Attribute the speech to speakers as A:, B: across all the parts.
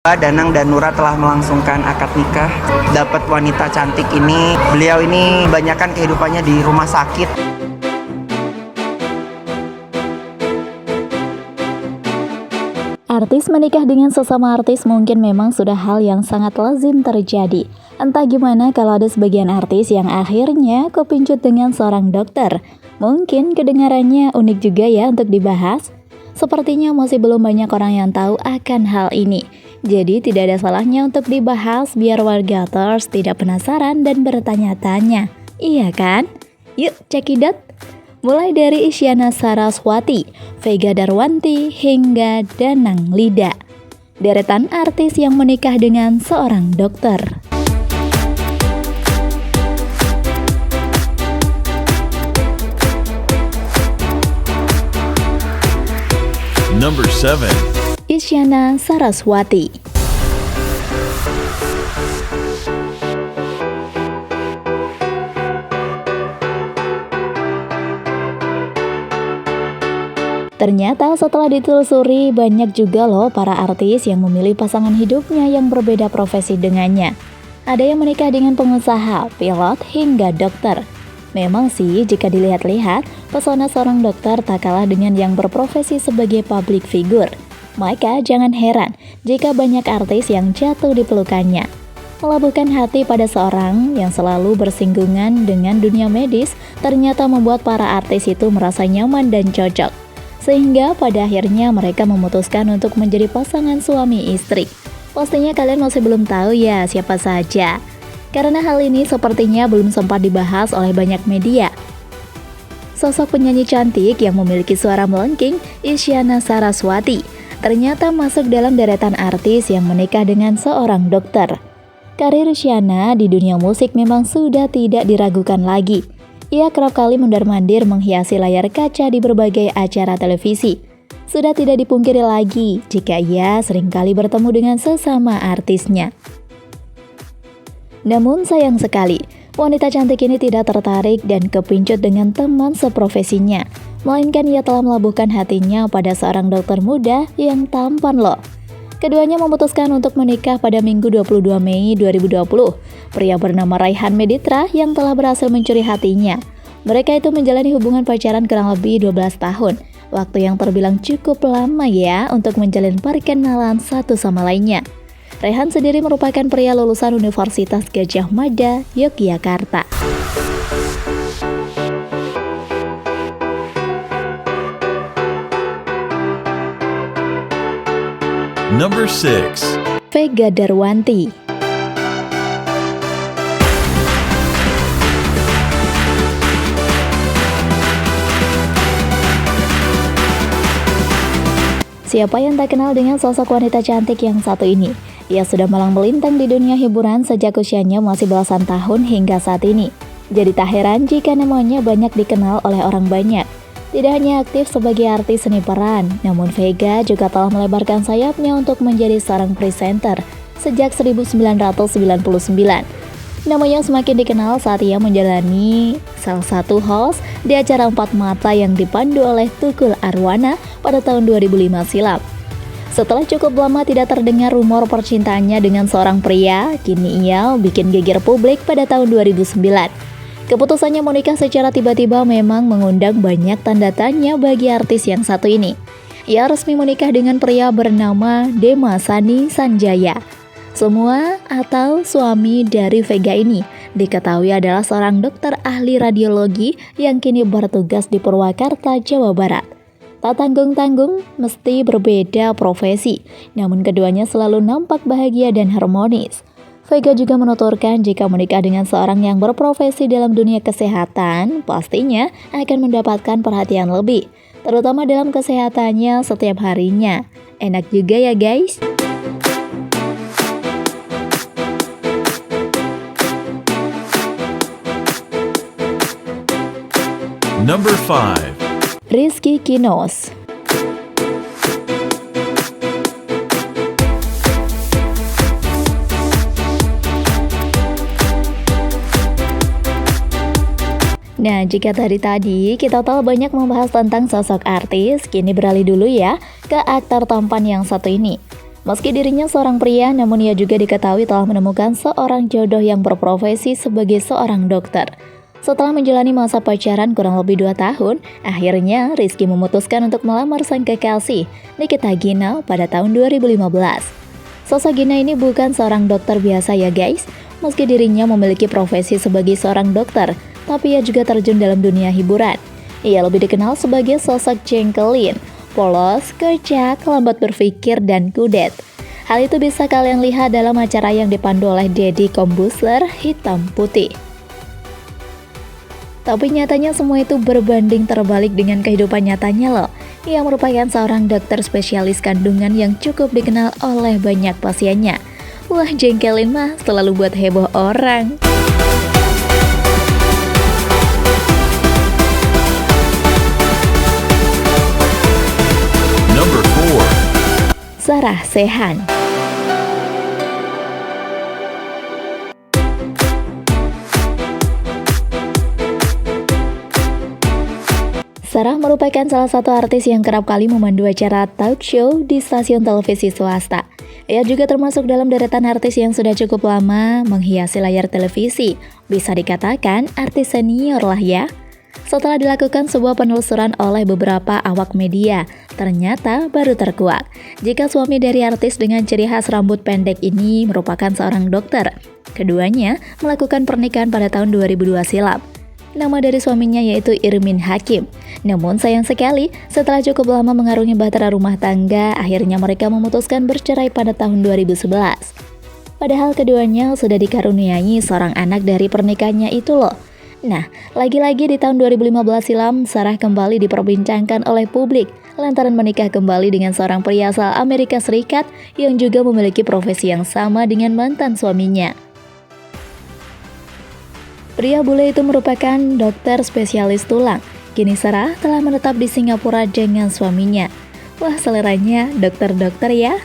A: Danang dan Nura telah melangsungkan akad nikah. Dapat wanita cantik ini, beliau ini banyakkan kehidupannya di rumah sakit.
B: Artis menikah dengan sesama artis mungkin memang sudah hal yang sangat lazim terjadi. Entah gimana kalau ada sebagian artis yang akhirnya kepincut dengan seorang dokter. Mungkin kedengarannya unik juga ya untuk dibahas. Sepertinya masih belum banyak orang yang tahu akan hal ini. Jadi tidak ada salahnya untuk dibahas biar wargaters tidak penasaran dan bertanya-tanya. Iya kan? Yuk cekidot! Mulai dari Isyana Saraswati, Vega Darwanti, hingga Danang Lida. Deretan artis yang menikah dengan seorang dokter.
C: Number 7.
B: Isyana Saraswati. Ternyata setelah ditelusuri banyak juga loh para artis yang memilih pasangan hidupnya yang berbeda profesi dengannya. Ada yang menikah dengan pengusaha, pilot, hingga dokter. Memang sih jika dilihat-lihat, pesona seorang dokter tak kalah dengan yang berprofesi sebagai public figure. Maka jangan heran jika banyak artis yang jatuh di pelukannya. Melabuhkan hati pada seorang yang selalu bersinggungan dengan dunia medis ternyata membuat para artis itu merasa nyaman dan cocok. Sehingga pada akhirnya mereka memutuskan untuk menjadi pasangan suami istri. Pastinya kalian masih belum tahu ya siapa saja. Karena hal ini sepertinya belum sempat dibahas oleh banyak media. Sosok penyanyi cantik yang memiliki suara melengking, Isyana Saraswati, ternyata masuk dalam deretan artis yang menikah dengan seorang dokter. Karir Isyana di dunia musik memang sudah tidak diragukan lagi. Ia kerap kali mondar-mandir menghiasi layar kaca di berbagai acara televisi. Sudah tidak dipungkiri lagi jika ia seringkali bertemu dengan sesama artisnya. Namun sayang sekali, wanita cantik ini tidak tertarik dan kepincut dengan teman seprofesinya. Melainkan ia telah melabuhkan hatinya pada seorang dokter muda yang tampan loh. Keduanya memutuskan untuk menikah pada Minggu 22 Mei 2020. Pria bernama Raihan Meditra yang telah berhasil mencuri hatinya. Mereka itu menjalani hubungan pacaran kurang lebih 12 tahun. Waktu yang terbilang cukup lama ya untuk menjalin perkenalan satu sama lainnya. Raihan sendiri merupakan pria lulusan Universitas Gadjah Mada, Yogyakarta.
C: Number 6.
B: Vega Darwanti. Siapa yang tak kenal dengan sosok wanita cantik yang satu ini? Ia sudah malang melintang di dunia hiburan sejak usianya masih belasan tahun hingga saat ini. Jadi tak heran jika namanya banyak dikenal oleh orang banyak. Tidak hanya aktif sebagai artis seni peran, namun Vega juga telah melebarkan sayapnya untuk menjadi seorang presenter sejak 1999. Namanya semakin dikenal saat ia menjalani salah satu host di acara Empat Mata yang dipandu oleh Tukul Arwana pada tahun 2005 silam. Setelah cukup lama tidak terdengar rumor percintaannya dengan seorang pria, kini ia bikin geger publik pada tahun 2009. Keputusannya menikah secara tiba-tiba memang mengundang banyak tanda tanya bagi artis yang satu ini. Ia resmi menikah dengan pria bernama Demasani Sanjaya. Semua atau suami dari Vega ini diketahui adalah seorang dokter ahli radiologi yang kini bertugas di Purwakarta, Jawa Barat. Tak tanggung-tanggung, mesti berbeda profesi, namun keduanya selalu nampak bahagia dan harmonis. Vega juga menuturkan jika menikah dengan seorang yang berprofesi dalam dunia kesehatan, pastinya akan mendapatkan perhatian lebih, terutama dalam kesehatannya setiap harinya. Enak juga ya guys?
C: Number 5.
B: Rizky Kinos. Nah, jika tadi kita tahu banyak membahas tentang sosok artis, kini beralih dulu ya ke aktor tampan yang satu ini. Meski dirinya seorang pria, namun ia juga diketahui telah menemukan seorang jodoh yang berprofesi sebagai seorang dokter. Setelah menjalani masa pacaran kurang lebih 2 tahun, akhirnya Rizky memutuskan untuk melamar sang kekasih, Nikita Gina, pada tahun 2015. Sosok Gina ini bukan seorang dokter biasa ya guys. Meski dirinya memiliki profesi sebagai seorang dokter, tapi ia juga terjun dalam dunia hiburan. Ia lebih dikenal sebagai sosok jengkelin, polos, kocak, lambat berpikir, dan kudet. Hal itu bisa kalian lihat dalam acara yang dipandu oleh Deddy Kombusler, Hitam Putih. Tapi nyatanya semua itu berbanding terbalik dengan kehidupan nyatanya loh. Ia merupakan seorang dokter spesialis kandungan yang cukup dikenal oleh banyak pasiennya. Wah, jengkelin mah selalu buat heboh orang.
C: Number 4.
B: Sarah Sechan. Sarah merupakan salah satu artis yang kerap kali memandu acara talk show di stasiun televisi swasta. Ia juga termasuk dalam deretan artis yang sudah cukup lama menghiasi layar televisi. Bisa dikatakan artis senior lah ya. Setelah dilakukan sebuah penelusuran oleh beberapa awak media, ternyata baru terkuak jika suami dari artis dengan ciri khas rambut pendek ini merupakan seorang dokter. Keduanya melakukan pernikahan pada tahun 2002 silam. Nama dari suaminya yaitu Irmin Hakim. Namun sayang sekali, setelah cukup lama mengarungi bahtera rumah tangga, akhirnya mereka memutuskan bercerai pada tahun 2011. Padahal keduanya sudah dikaruniai seorang anak dari pernikahannya itu loh. Nah, lagi-lagi di tahun 2015 silam, Sarah kembali diperbincangkan oleh publik lantaran menikah kembali dengan seorang pria asal Amerika Serikat yang juga memiliki profesi yang sama dengan mantan suaminya. Pria bule itu merupakan dokter spesialis tulang. Kini Sarah telah menetap di Singapura dengan suaminya. Wah, seleranya dokter-dokter ya.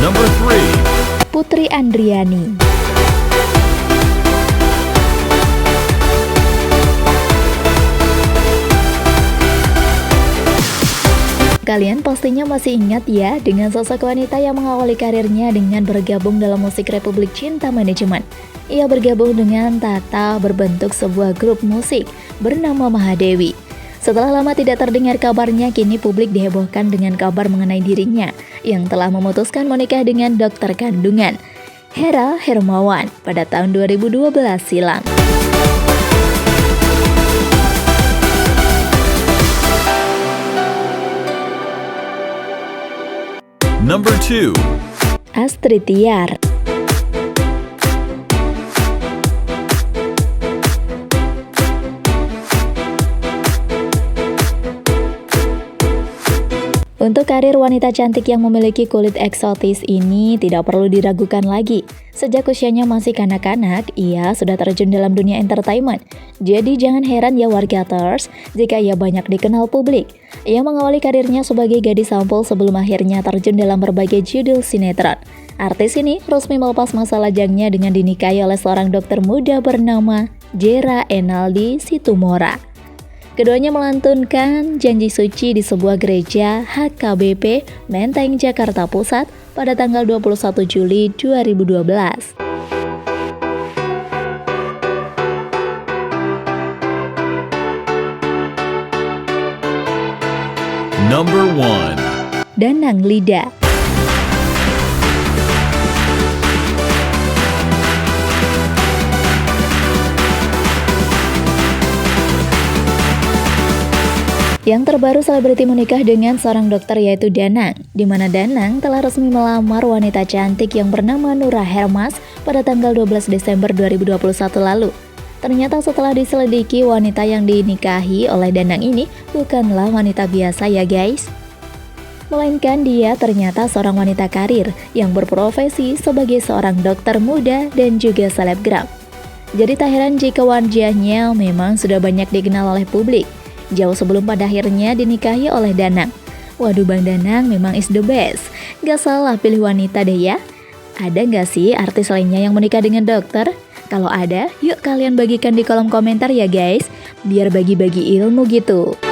C: Number 3.
B: Putri Andriani. Kalian pastinya masih ingat ya dengan sosok wanita yang mengawali karirnya dengan bergabung dalam musik Republik Cinta Manajemen. Ia bergabung dengan Tata berbentuk sebuah grup musik bernama Mahadewi. Setelah lama tidak terdengar kabarnya, kini publik dihebohkan dengan kabar mengenai dirinya yang telah memutuskan menikah dengan dokter kandungan, Hera Hermawan, pada tahun 2012 silam.
C: Number 2.
B: Astrid Tiar. Untuk karir wanita cantik yang memiliki kulit eksotis ini tidak perlu diragukan lagi. Sejak usianya masih kanak-kanak, ia sudah terjun dalam dunia entertainment. Jadi jangan heran ya wargaters jika ia banyak dikenal publik. Ia mengawali karirnya sebagai gadis sampul sebelum akhirnya terjun dalam berbagai judul sinetron. Artis ini resmi melepas masa lajangnya dengan dinikahi oleh seorang dokter muda bernama Jera Enaldi Situmora. Keduanya melantunkan janji suci di sebuah gereja HKBP Menteng, Jakarta Pusat pada tanggal 21 Juli 2012.
C: Number 1.
B: Danang Lida. Yang terbaru, selebriti menikah dengan seorang dokter yaitu Danang, di mana Danang telah resmi melamar wanita cantik yang bernama Nura Hermas pada tanggal 12 Desember 2021 lalu. Ternyata setelah diselidiki, wanita yang dinikahi oleh Danang ini bukanlah wanita biasa ya guys. Melainkan dia ternyata seorang wanita karir yang berprofesi sebagai seorang dokter muda dan juga selebgram. Jadi tak heran jika wajahnya memang sudah banyak dikenal oleh publik, jauh sebelum pada akhirnya dinikahi oleh Danang. Waduh, Bang Danang memang is the best. Gak salah pilih wanita deh ya. Ada gak sih artis lainnya yang menikah dengan dokter? Kalau ada, yuk kalian bagikan di kolom komentar ya guys, biar bagi-bagi ilmu gitu.